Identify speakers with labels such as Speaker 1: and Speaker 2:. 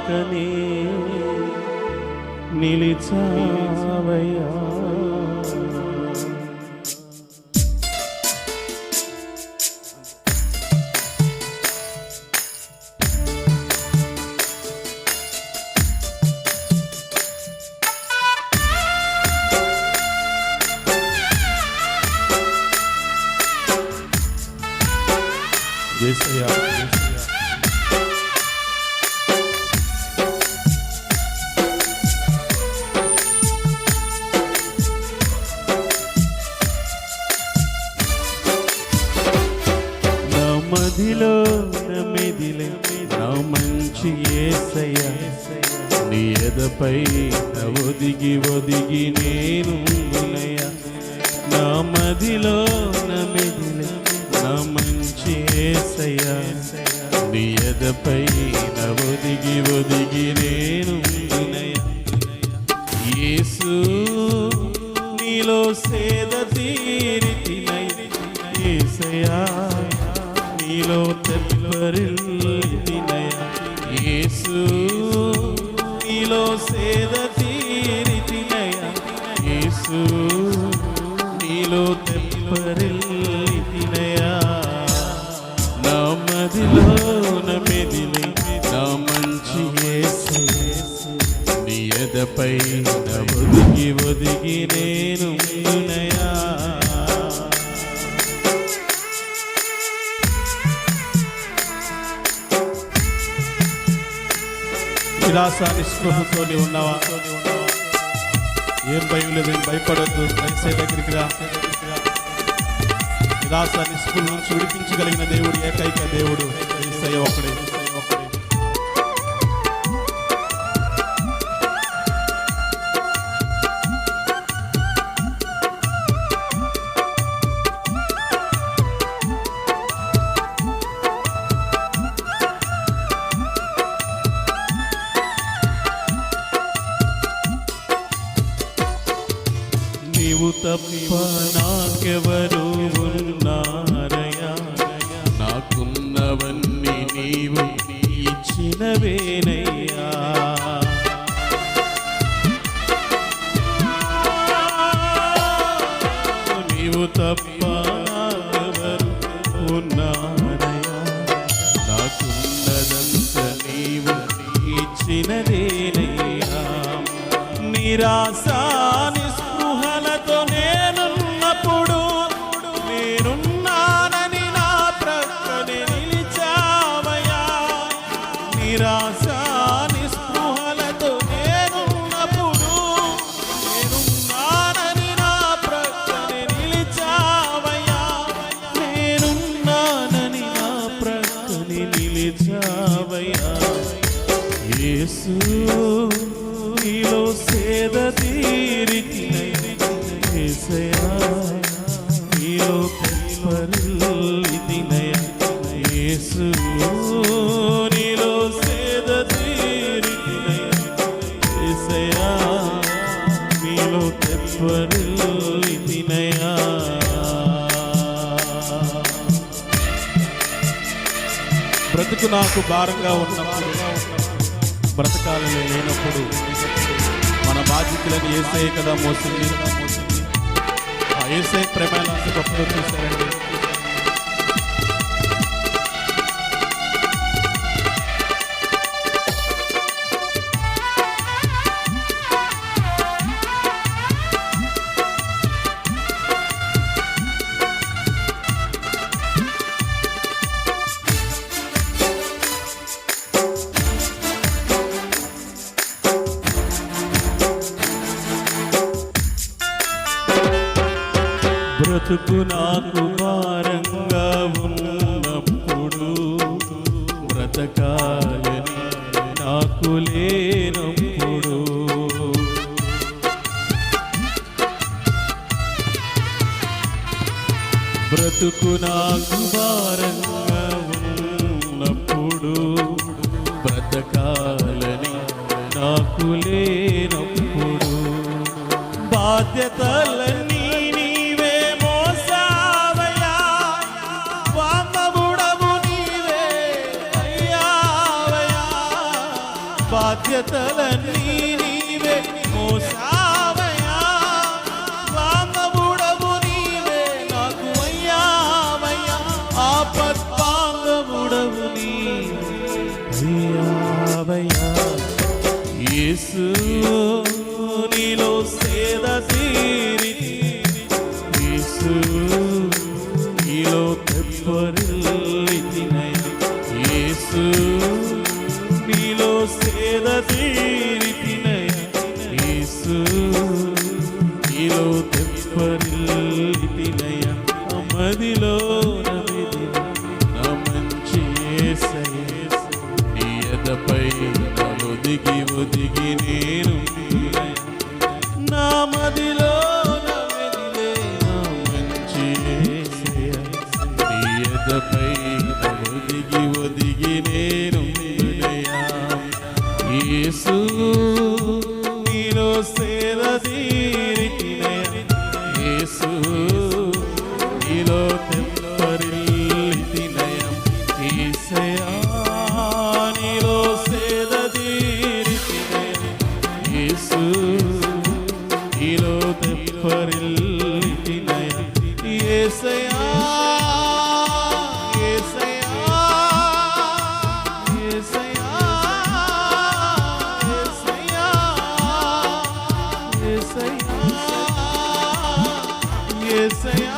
Speaker 1: ప్రక్కనే నిలిచావయ్యా. యేసయ్యా మదిలో మెదిలే నా మంచి యేసయ్యా, నీ ఎదపై ఒదిగి ఒదిగి నేనున్నయ్యా. నా మదిలో మెదిలే నా మంచి యేసయ్యా, నీ ఎదపై ఒదిగి ఒదిగి నేనున్నయ్యా. యేసు నీలో సేద తీరితినయ్యా, యేసయ్యా నీలో తెప్పరిల్లినయా. యేసు నీలో సేద తీరితినయా, యేసు నీలో తెప్పరిల్లినయా. నా మదిలో మెదిలే నా మంచి యేసయ్యా, నీ ఎదపై ఒదిగి ఒదిగి నేనున్నయా. నిరాశ నిస్పృహతో ఉన్నావా? ఏం భయం లేదు, ఏం భయపడద్దు. యేసయ్య దగ్గరికి రా. నిరాశ నిస్పృహ నుంచి విడిపించగలిగిన దేవుడు ఏకైక దేవుడు యేసయ్య ఒక్కడే. నీవు తప్ప నాకెవరు ఉన్నారయ్యా, నాకున్నవన్నీ నీవు ఇచ్చినవేనయ్యా. నీవు తప్ప నాకెవరు ఉన్నారయ్యా, నాకున్నదంత నీవు ఇచ్చినదేనయ్యా. నిరాశ నేనున్నప్పుడు నేనున్నానని నా ప్రక్కనే నిలిచావయ్యా. నిరాశ నిస్పృహలతో నేనున్నప్పుడు నేనున్నానని నా ప్రక్కనే నిలిచావయ్యా. నేనున్నానని నా ప్రక్కనే నిలిచావయ్యా. యేసు నీలో సేద తీరితినయ్యా, యేసయ్యా నీలో తెప్పరిల్లినయా. యేసు నీలో సేద తీరితినయా, యేసయ్యా నీలో తెప్పరిల్లినయా. బ్రతుకు నాకు భారంగా ఉన్నప్పుడు, బ్రతకాలని లేనప్పుడు మన బాధ్యతలను యేసయ్య కదా మోసింది. ఆ యేసయ్య ప్రేమను అంత గొప్పగా చూశారండి. బ్రతుకు నాకు భారంగా ఉన్నప్పుడు, బ్రతకాలని నాకు లేనప్పుడు, బ్రతుకు నాకు భారంగా ఉన్నప్పుడు, బ్రతకాలని నాకు లేనప్పుడు, బాధ్యతలన్నీ బాధ్యతలన్నీ నీవే మోసావయ్యా, బాంధవుడవు నీవే నాకు అయ్యావయ్యా, ఆపద్బాంధవుడవు నీవే అయ్యావయ్యా. యేసు నీలో సేద తీరితి, యేసు నీలో తెప్పరిల్లితినయ్యా, యేసు నీలో సేద తీరితినయ్యా, యేసు నీలో తెప్పరిల్లితినయ్యా. మదిలో నమిదిన నా మంచి యేసయ్య, నీ ఎదపై ఒదిగి ఒదిగి నేను నా మదిలో నమిదిలే నా మంచి యేసయ్య, నీ ఎదపై ఒదిగి ఒదిగి నేను యేసు నీలో సేద తీరితినయ్యా, యేసు నీలో తెప్పరిల్లితినయ్యా, యేసయ్యా నీలో సేద తీరితినయ్యా, యేసు నీలో తెప్పరిల్లితినయ్యా, యేసయ్యా Yes, I am.